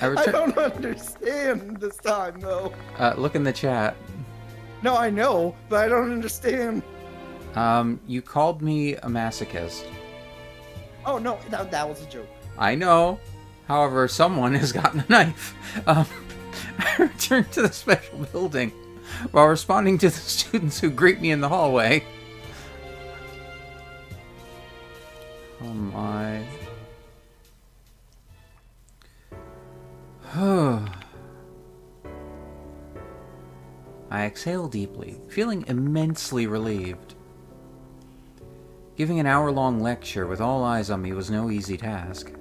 I don't understand this time, though. Look in the chat. No, I know, but I don't understand. You called me a masochist. Oh, no, that was a joke. I know. However, someone has gotten a knife. I returned to the special building while responding to the students who greet me in the hallway. Oh my. I exhale deeply, feeling immensely relieved. Giving an hour-long lecture with all eyes on me was no easy task.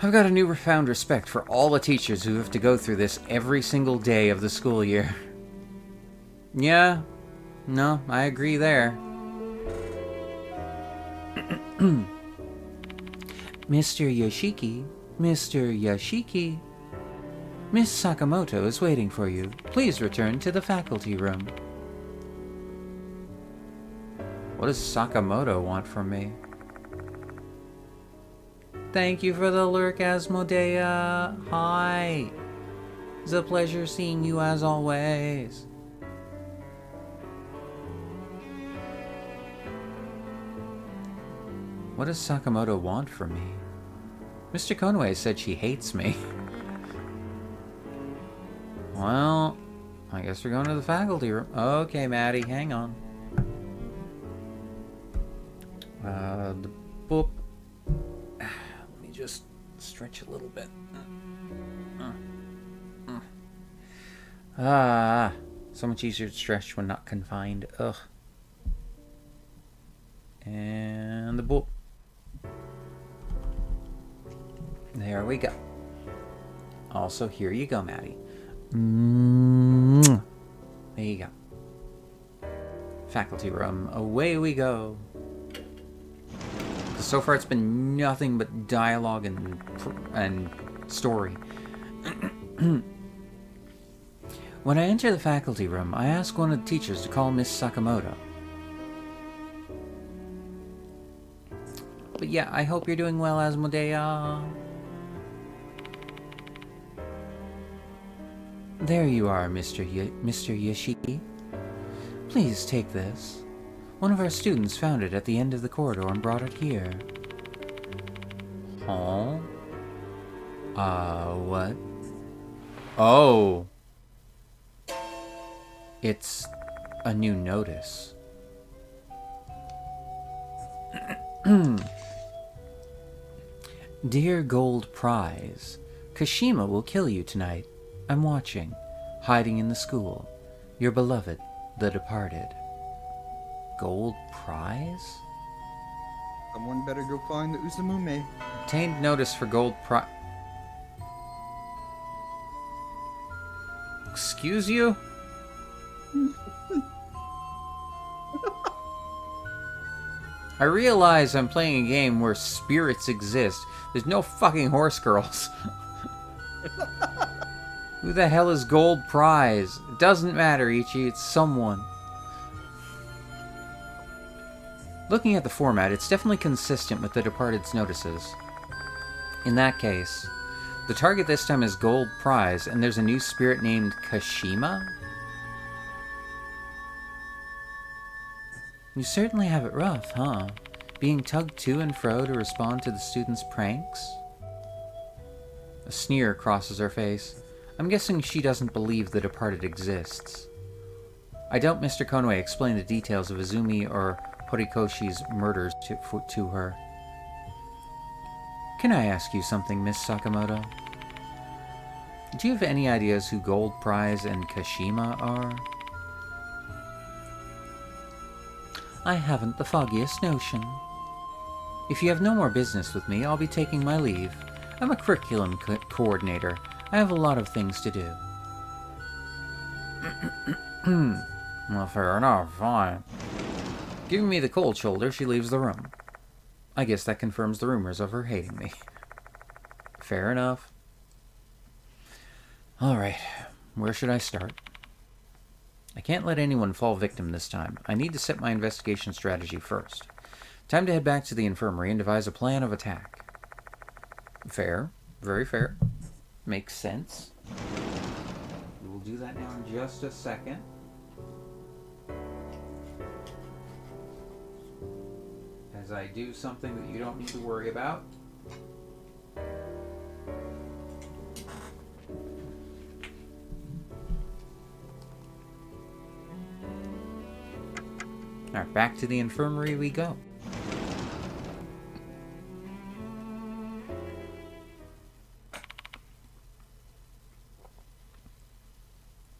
I've got a newfound respect for all the teachers who have to go through this every single day of the school year. Yeah, no, I agree there. Mr. Yoshiki, Mr. Yoshiki. Miss Sakamoto is waiting for you. Please return to the faculty room. What does Sakamoto want from me? Thank you for the lurk, Asmodea. Hi. It's a pleasure seeing you as always. What does Sakamoto want from me? Mr. Konoe said she hates me. Well, I guess we're going to the faculty room. Okay, Maddie, hang on. The boop. Let me just stretch a little bit. So much easier to stretch when not confined. Ugh. And the boop. There we go. Also, here you go, Maddie. There you go. Faculty room. Away we go. So far, it's been nothing but dialogue and story. When I enter the faculty room, I ask one of the teachers to call Miss Sakamoto. But yeah, I hope you're doing well, Asmodea. There you are, Mr. Yoshiki. Please take this. One of our students found it at the end of the corridor and brought it here. Huh? What? Oh. It's a new notice. Dear Gold Prize, Kashima will kill you tonight. I'm watching, hiding in the school. Your beloved, the departed. Gold Prize? Someone better go find the Usamume. Obtained notice for Gold Prize. Excuse you? I realize I'm playing a game where spirits exist. There's no fucking horse girls. Who the hell is Gold Prize? It doesn't matter, Ichi. It's someone. Looking at the format, it's definitely consistent with the Departed's notices. In that case, the target this time is Gold Prize, and there's a new spirit named Kashima? You certainly have it rough, huh? Being tugged to and fro to respond to the students' pranks? A sneer crosses her face. I'm guessing she doesn't believe the Departed exists. I doubt Mr. Konoe explained the details of Izumi or Horikoshi's murders to her. Can I ask you something, Miss Sakamoto? Do you have any ideas who Gold Prize and Kashima are? I haven't the foggiest notion. If you have no more business with me, I'll be taking my leave. I'm a curriculum coordinator. I have a lot of things to do. Well, fair enough, fine. Giving me the cold shoulder, she leaves the room. I guess that confirms the rumors of her hating me. Fair enough. Alright, where should I start? I can't let anyone fall victim this time. I need to set my investigation strategy first. Time to head back to the infirmary and devise a plan of attack. Fair. Very fair. Makes sense. We will do that now in just a second. As I do something that you don't need to worry about. Alright, back to the infirmary we go.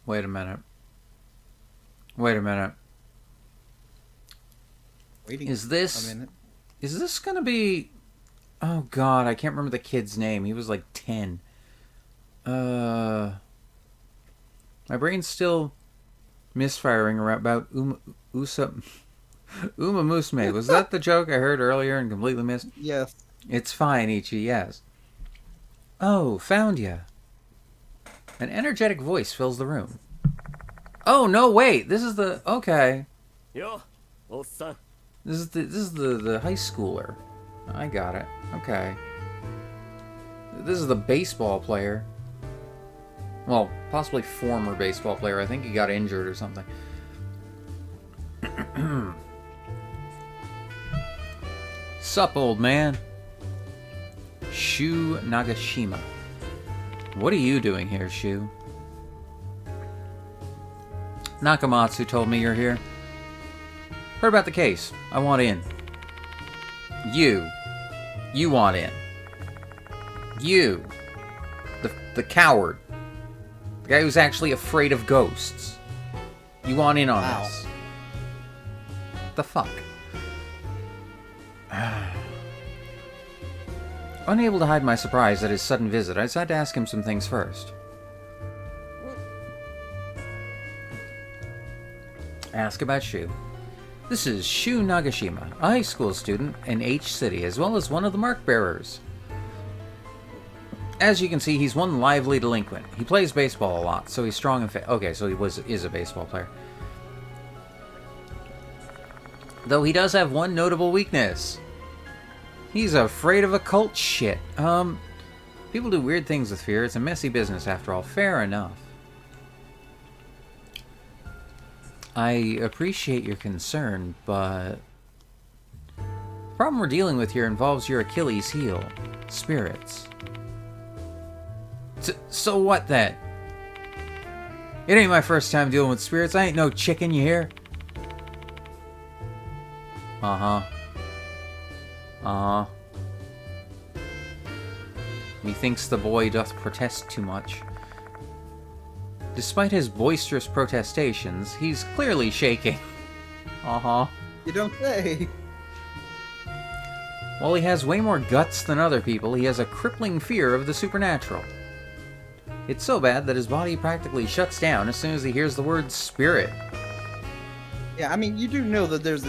Wait a minute. Waiting Is a this minute. gonna be... Oh god, I can't remember the kid's name. He was like 10. My brain's still misfiring about Uma Musume. Was that the joke I heard earlier and completely missed? Yes. It's fine, Ichi, yes. Oh, found ya. An energetic voice fills the room. Oh, no, wait. This is the... Okay. Yo, old son. This is the high schooler. I got it. Okay. This is the baseball player. Well, possibly former baseball player. I think he got injured or something. Sup, old man? Shu Nagashima. What are you doing here, Shu? Nakamatsu told me you're here. Heard about the case. I want in. You want in. You. The coward. The guy who's actually afraid of ghosts. You want in on Wow. this. The fuck? Unable to hide my surprise at his sudden visit, I decided to ask him some things first. Ask about Shu. This is Shu Nagashima, a high school student in H City, as well as one of the mark bearers. As you can see, he's one lively delinquent. He plays baseball a lot, so he's strong and fit. Okay, so he is a baseball player. Though he does have one notable weakness. He's afraid of occult shit. People do weird things with fear. It's a messy business after all. Fair enough. I appreciate your concern, but the problem we're dealing with here involves your Achilles heel. Spirits. So what then? It ain't my first time dealing with spirits. I ain't no chicken, you hear? Uh-huh. Methinks the boy doth protest too much. Despite his boisterous protestations, he's clearly shaking. You don't say. While he has way more guts than other people, he has a crippling fear of the supernatural. It's so bad that his body practically shuts down as soon as he hears the word spirit. Yeah, I mean, you do know that there's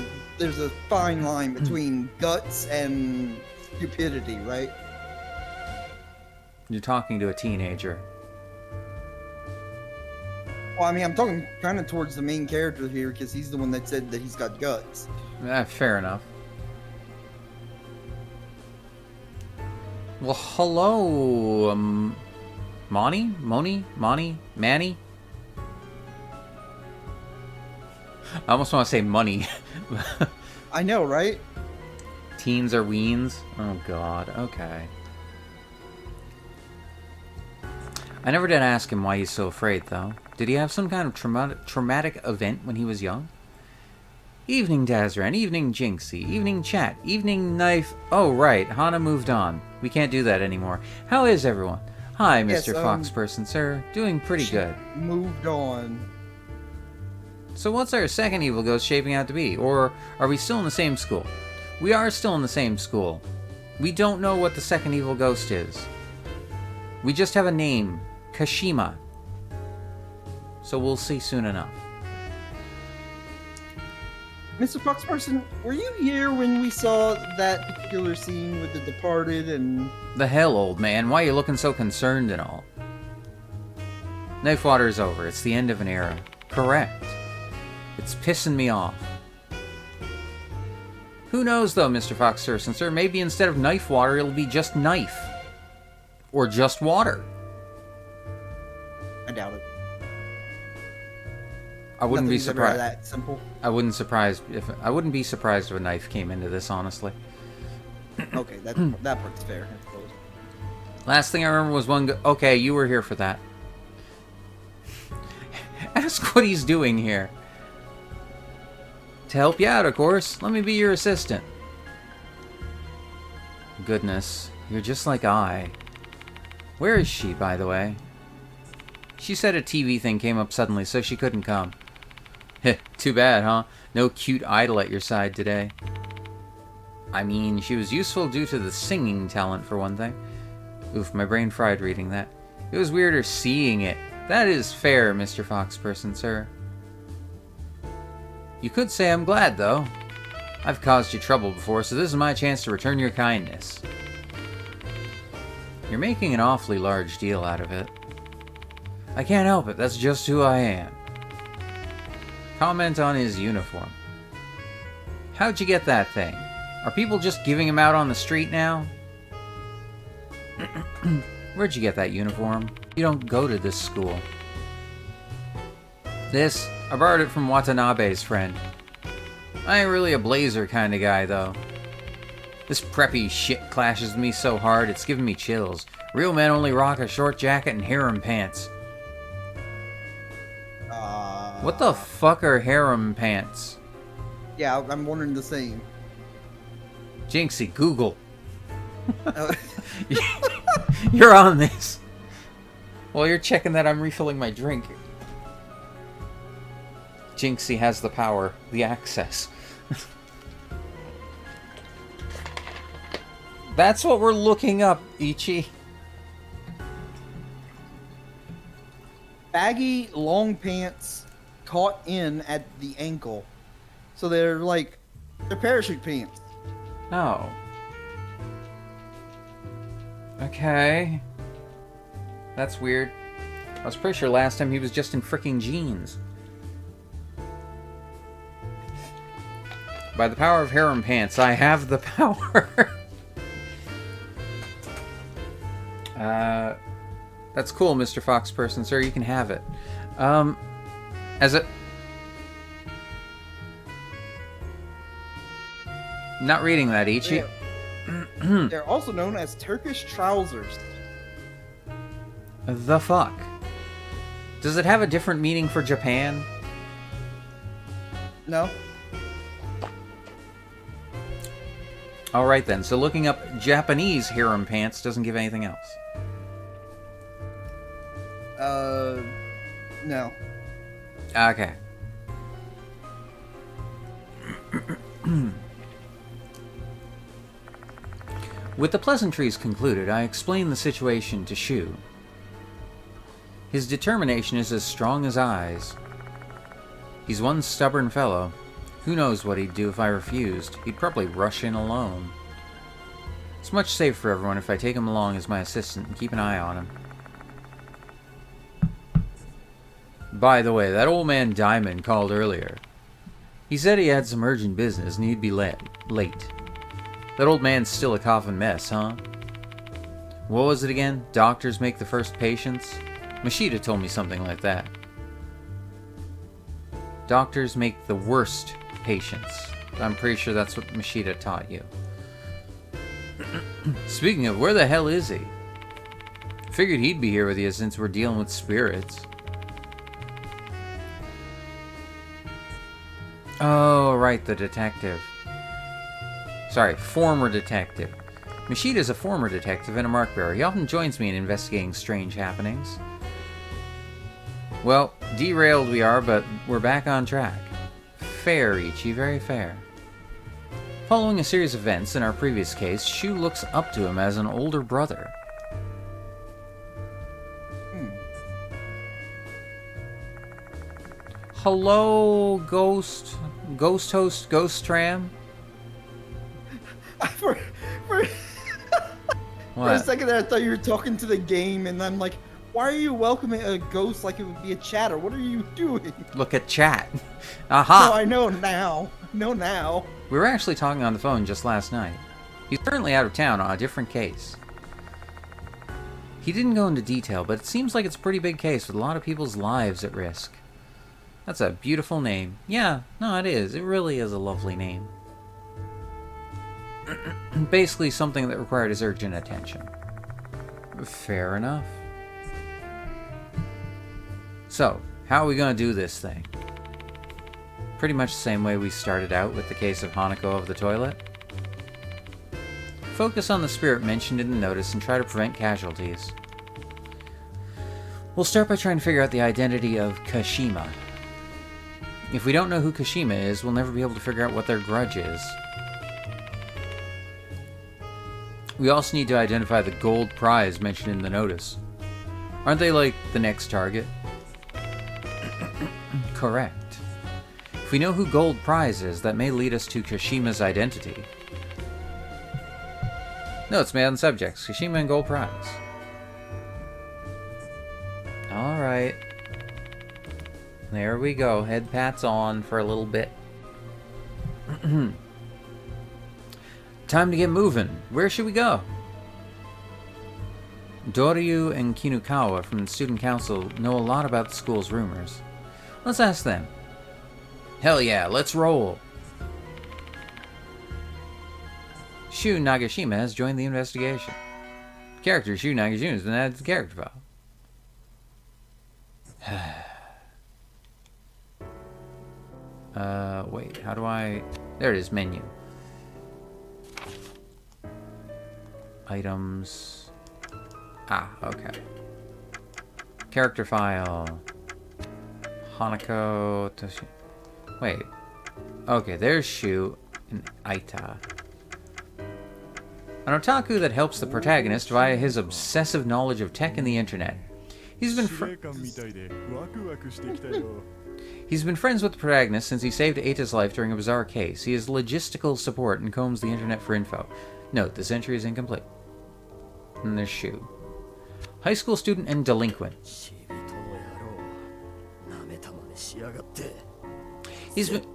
a fine line between guts and stupidity, right? You're talking to a teenager. Well, I mean, I'm talking kind of towards the main character here because he's the one that said that he's got guts. Fair enough. Well, hello, Manny? Manny? I almost want to say money. I know, right? Teens are weens? Oh god, okay. I never did ask him why he's so afraid, though. Did he have some kind of traumatic event when he was young? Evening, Dazran. Evening, Jinxy. Evening, chat. Evening, knife. Oh, right. Hana moved on. We can't do that anymore. How is everyone? Hi, Yes, Mr. Foxperson, sir. Doing pretty good. Moved on. So what's our second evil ghost shaping out to be? Or are we still in the same school? We are still in the same school. We don't know what the second evil ghost is. We just have a name. Kashima. So we'll see soon enough. Mr. Foxperson, were you here when we saw that particular scene with the departed and... The hell, old man. Why are you looking so concerned and all? Knife water is over. It's the end of an era. Correct. It's pissing me off. Who knows, though, Mr. Foxperson, sir? Maybe instead of knife water, it'll be just knife. Or just water. I doubt it. I wouldn't be Nothing's ever surprised. that simple. I wouldn't be surprised if a knife came into this, honestly. Okay, that part's fair, I suppose. Last thing I remember was okay, you were here for that. Ask what he's doing here. To help you out, of course. Let me be your assistant. Goodness, you're just like I. Where is she, by the way? She said a TV thing came up suddenly, so she couldn't come. Heh, too bad, huh? No cute idol at your side today. I mean, she was useful due to the singing talent, for one thing. Oof, my brain fried reading that. It was weirder seeing it. That is fair, Mr. Foxperson, sir. You could say I'm glad, though. I've caused you trouble before, so this is my chance to return your kindness. You're making an awfully large deal out of it. I can't help it, that's just who I am. Comment on his uniform. How'd you get that thing? Are people just giving him out on the street now? Where'd you get that uniform? You don't go to this school. This, I borrowed it from Watanabe's friend. I ain't really a blazer kind of guy, though. This preppy shit clashes with me so hard, it's giving me chills. Real men only rock a short jacket and harem pants. What the fuck are harem pants? Yeah, I'm wondering the same. Jinxy, Google. You're on this. While you're checking that, I'm refilling my drink. Jinxy has the power, the access. That's what we're looking up, Ichi. Baggy, long pants caught in at the ankle. So they're parachute pants. Oh. Okay. That's weird. I was pretty sure last time he was just in fricking jeans. By the power of harem pants, I have the power. That's cool, Mr. Foxperson, sir. You can have it. As a... Not reading that, Ichi. They're also known as Turkish trousers. The fuck? Does it have a different meaning for Japan? No. Alright then, so looking up Japanese harem pants doesn't give anything else. No. Okay. With the pleasantries concluded, I explained the situation to Shu. His determination is as strong as eyes. He's one stubborn fellow. Who knows what he'd do if I refused? He'd probably rush in alone. It's much safer for everyone if I take him along as my assistant and keep an eye on him. By the way, that old man Diamond called earlier. He said he had some urgent business and he'd be late. That old man's still a coffin mess, huh? What was it again? Doctors make the first patients? Mashita told me something like that. Doctors make the worst patients. I'm pretty sure that's what Mashita taught you. Speaking of, where the hell is he? Figured he'd be here with you since we're dealing with spirits. Oh, right, the detective. Sorry, former detective. Mashita's a former detective and a mark bearer. He often joins me in investigating strange happenings. Well, derailed we are, but we're back on track. Fair, Ichi, very fair. Following a series of events in our previous case, Shu looks up to him as an older brother. Hello, ghost host, Ghost Tram? For a second there, I thought you were talking to the game, and I'm like, why are you welcoming a ghost like it would be a chatter? What are you doing? Look at chat. Aha! No, I know now. Now. We were actually talking on the phone just last night. He's currently out of town on a different case. He didn't go into detail, but it seems like it's a pretty big case with a lot of people's lives at risk. That's a beautiful name. Yeah, no, it is. It really is a lovely name. Basically something that required his urgent attention. Fair enough. So, how are we going to do this thing? Pretty much the same way we started out with the case of Hanako of the toilet. Focus on the spirit mentioned in the notice and try to prevent casualties. We'll start by trying to figure out the identity of Kashima. If we don't know who Kashima is, we'll never be able to figure out what their grudge is. We also need to identify the gold prize mentioned in the notice. Aren't they like the next target? Correct. If we know who gold prize is, that may lead us to Kashima's identity. Notes made on subjects. Kashima and gold prize. Alright. There we go. Head pats on for a little bit. Time to get moving. Where should we go? Doryu and Kinukawa from the student council know a lot about the school's rumors. Let's ask them. Hell yeah, let's roll! Shu Nagashima has joined the investigation. Character Shu Nagashima has been added to the character file. Wait, how do I... There it is, menu. Items... Ah, okay. Character file. Hanako... Wait. Okay, there's Shu and Aita. An otaku that helps the protagonist via his obsessive knowledge of tech and the internet. He's been friends with the protagonist since he saved Aita's life during a bizarre case. He is logistical support and combs the internet for info. Note, this entry is incomplete. And there's Shu. High school student and delinquent. He's been...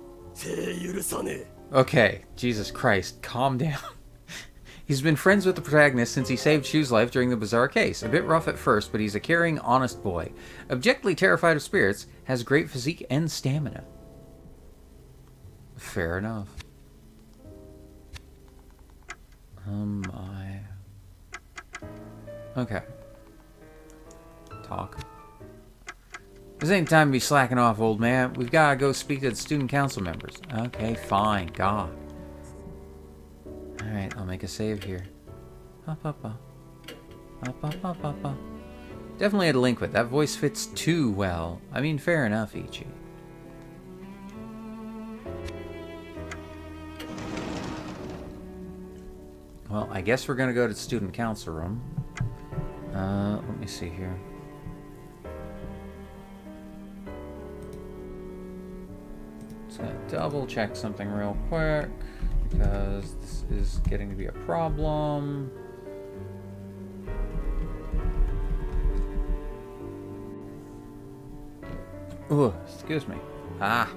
Okay, Jesus Christ, calm down. He's been friends with the protagonist since he saved Shu's life during the bizarre case. A bit rough at first, but he's a caring, honest boy. Objectively terrified of spirits, has great physique and stamina. Fair enough. Okay. Talk. This ain't time to be slacking off, old man. We've gotta go speak to the student council members. Okay, fine. God. Alright, I'll make a save here. Definitely a delinquent. That voice fits too well. I mean, fair enough, Ichi. Well, I guess we're gonna go to the student council room. Let me see here. Just gonna double check something real quick, because this is getting to be a problem. Ooh, excuse me. Ah.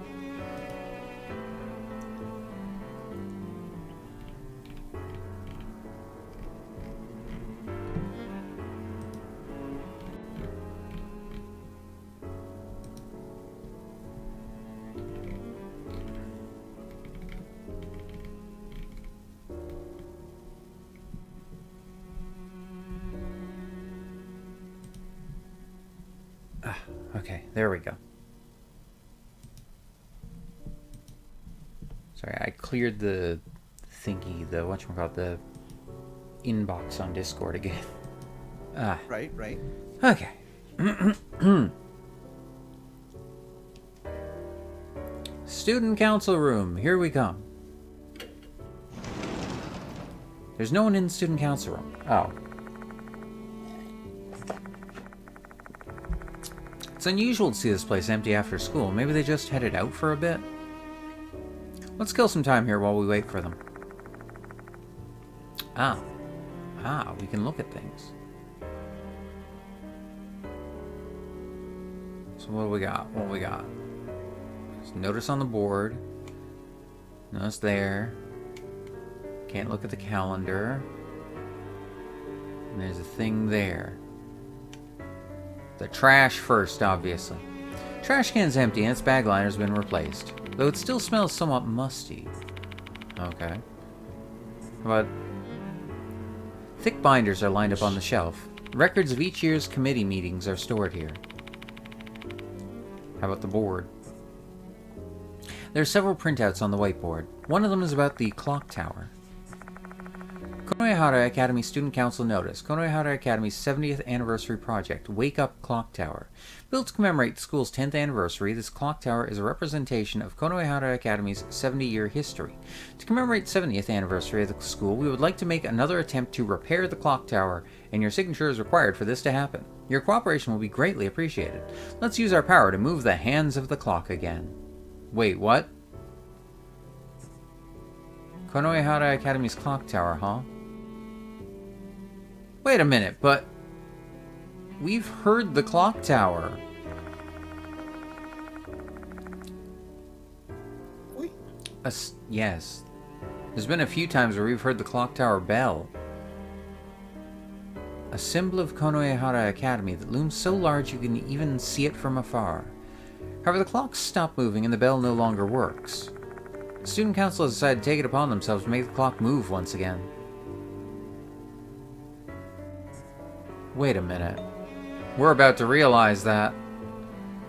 Okay, there we go. Sorry, I cleared the thingy, the whatchamacallit, the inbox on Discord again. Ah. Right. Okay. Student council room, here we come. There's no one in the student council room. Oh. It's unusual to see this place empty after school. Maybe they just headed out for a bit. Let's kill some time here while we wait for them. Ah, we can look at things. So what do we got? There's a notice on the board. Notice there. Can't look at the calendar. And there's a thing there. The trash first, obviously. Trash can's empty and its bag liner's been replaced, though it still smells somewhat musty. Okay. But thick binders are lined up on the shelf. Records of each year's committee meetings are stored here. How about the board? There are several printouts on the whiteboard. One of them is about the clock tower. Konohara Academy Student Council notice. Konohara Academy's 70th anniversary project, Wake Up Clock Tower. Built to commemorate the school's 10th anniversary, this clock tower is a representation of Konohara Academy's 70-year history. To commemorate the 70th anniversary of the school, we would like to make another attempt to repair the clock tower, and your signature is required for this to happen. Your cooperation will be greatly appreciated. Let's use our power to move the hands of the clock again. Wait, what? Konohara Academy's clock tower, huh? Wait a minute, but we've heard the clock tower. Wait. Yes. There's been a few times where we've heard the clock tower bell. A symbol of Konohara Academy that looms so large you can even see it from afar. However, the clocks stop moving and the bell no longer works. The student council has decided to take it upon themselves to make the clock move once again. Wait a minute. We're about to realize that.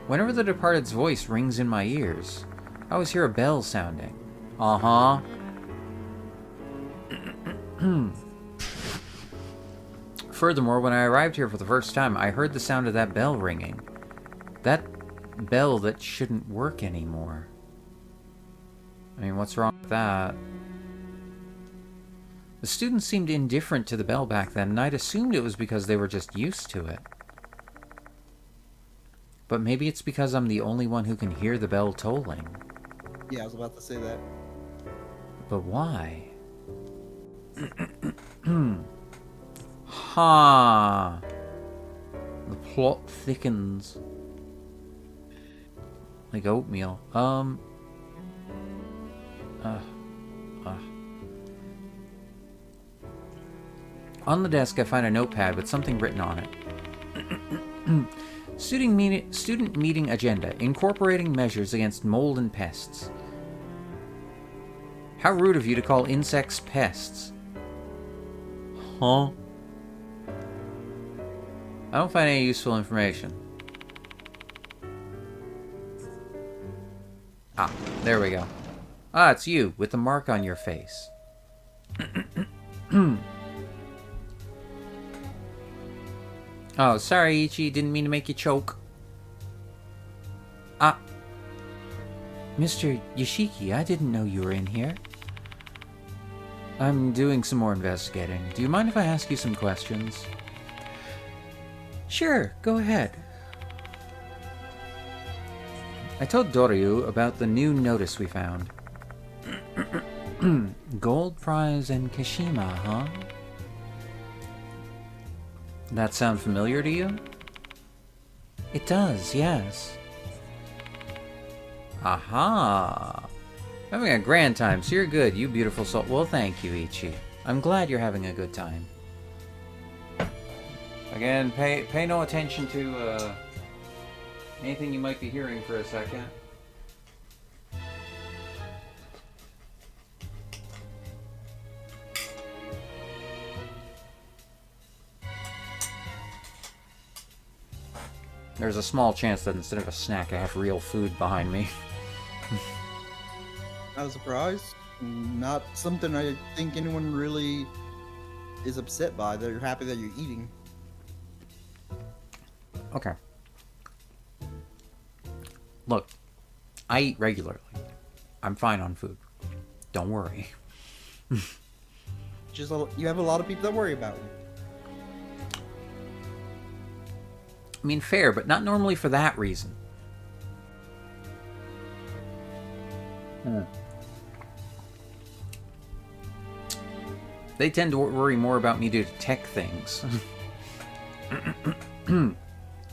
Whenever the departed's voice rings in my ears, I always hear a bell sounding. Uh-huh. Furthermore, when I arrived here for the first time, I heard the sound of that bell ringing. That bell that shouldn't work anymore. I mean, what's wrong with that? The students seemed indifferent to the bell back then, and I'd assumed it was because they were just used to it. But maybe it's because I'm the only one who can hear the bell tolling. Yeah, I was about to say that. But why? Ha! The plot thickens. Like oatmeal. On the desk, I find a notepad with something written on it. Student meeting agenda, incorporating measures against mold and pests. How rude of you to call insects pests. Huh? I don't find any useful information. Ah, there we go. Ah, it's you, with the mark on your face. Oh, sorry, Ichi. Didn't mean to make you choke. Ah. Mr. Yoshiki, I didn't know you were in here. I'm doing some more investigating. Do you mind if I ask you some questions? Sure, go ahead. I told Doryu about the new notice we found. Gold prize in Kashima, huh? That sound familiar to you? It does, yes. Aha! Having a grand time, so you're good, you beautiful soul. Well, thank you, Ichi. I'm glad you're having a good time. Again, pay no attention to anything you might be hearing for a second. There's a small chance that instead of a snack, I have real food behind me. Not a surprise. Not something I think anyone really is upset by. They're happy that you're eating. Okay. Look, I eat regularly. I'm fine on food. Don't worry. Just you have a lot of people that worry about you. I mean, fair, but not normally for that reason. They tend to worry more about me due to tech things.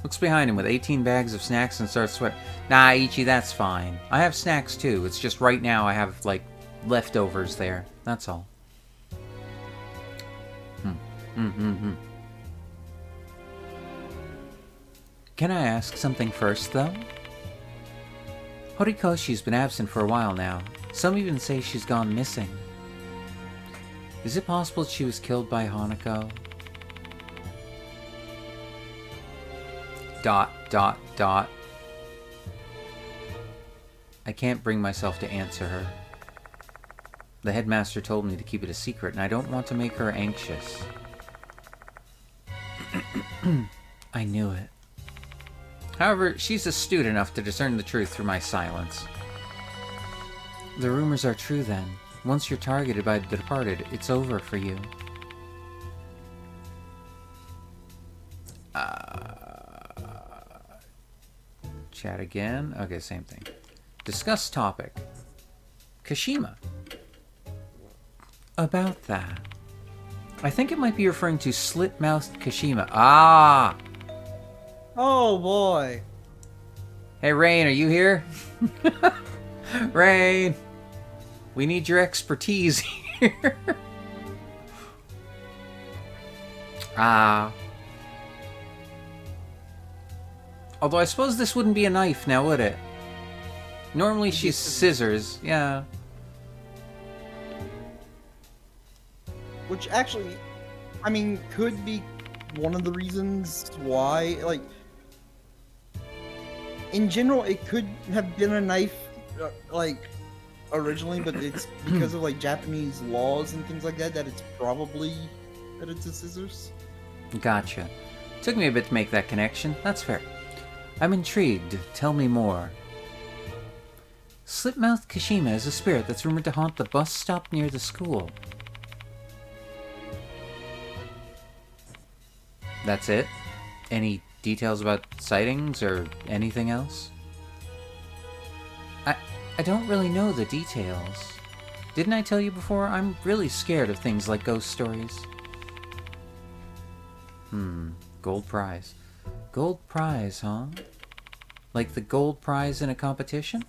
Looks behind him with 18 bags of snacks and starts sweating. Nah, Ichi, that's fine. I have snacks too. It's just right now I have, like, leftovers there. That's all. Can I ask something first, though? Horikoshi's been absent for a while now. Some even say she's gone missing. Is it possible she was killed by Hanako? ... I can't bring myself to answer her. The headmaster told me to keep it a secret, and I don't want to make her anxious. I knew it. However, she's astute enough to discern the truth through my silence. The rumors are true, then. Once you're targeted by the departed, it's over for you. Chat again. Okay, same thing. Discuss topic. Kashima. About that. I think it might be referring to slit-mouthed Kashima. Ah! Oh boy. Hey, Rain, are you here? Rain! We need your expertise here. Ah. Although I suppose this wouldn't be a knife now, would it? Normally she's scissors, yeah. Which actually, I mean, could be one of the reasons why, like, in general, it could have been a knife, like, originally, but it's because of, like, Japanese laws and things like that, that it's probably that it's a scissors. Gotcha. Took me a bit to make that connection. That's fair. I'm intrigued. Tell me more. Slipmouth Kashima is a spirit that's rumored to haunt the bus stop near the school. That's it? Any details about sightings or anything else? I don't really know the details. Didn't I tell you before? I'm really scared of things like ghost stories. Gold prize. Gold prize, huh? Like the gold prize in a competition?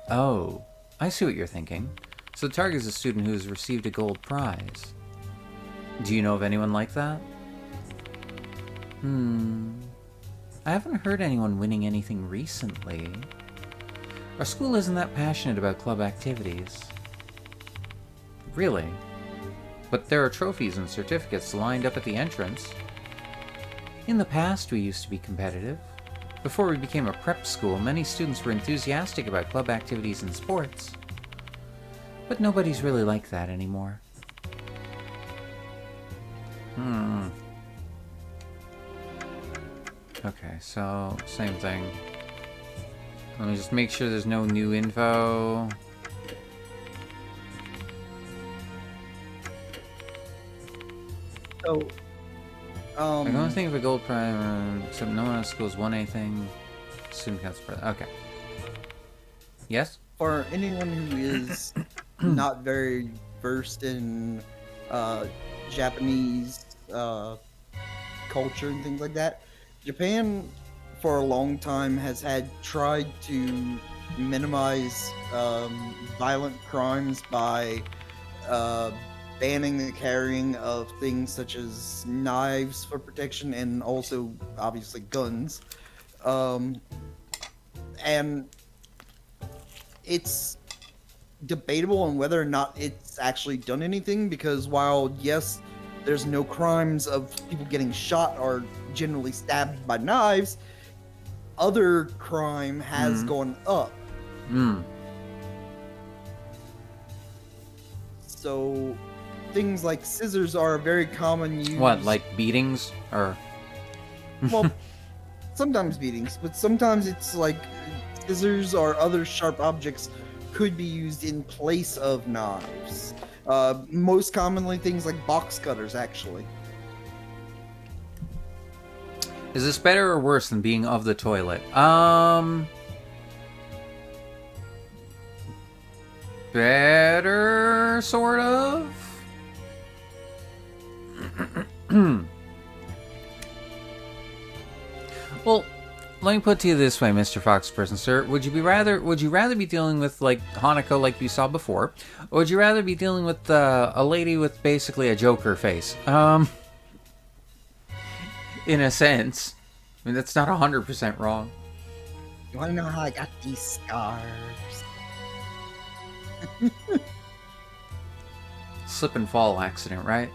Oh, I see what you're thinking. So the target is a student who has received a gold prize. Do you know of anyone like that? I haven't heard anyone winning anything recently. Our school isn't that passionate about club activities. Really? But there are trophies and certificates lined up at the entrance. In the past, we used to be competitive. Before we became a prep school, many students were enthusiastic about club activities and sports. But nobody's really like that anymore. Okay, so, same thing. Let me just make sure there's no new info. So, I don't think of a gold prize, except no one at school has won anything. Student counts for that. Okay. Yes? for anyone who is not very versed in Japanese culture and things like that, Japan for a long time has tried to minimize violent crimes by banning the carrying of things such as knives for protection and also obviously guns. And it's debatable on whether or not it's actually done anything, because while yes, there's no crimes of people getting shot or generally stabbed by knives, other crime has gone up. So things like scissors are a very common use. What, like beatings? Or well, sometimes beatings, but sometimes it's like scissors or other sharp objects could be used in place of knives. Most commonly things like box cutters, actually. is this better or worse than being of the toilet? Better, sort of. Well, let me put it to you this way, Mr. Foxperson, sir. Would you rather be dealing with like Hanako like you saw before, or would you rather be dealing with a lady with basically a Joker face? In a sense. I mean, that's not 100% wrong. You wanna know how I got these scars? Slip and fall accident, right?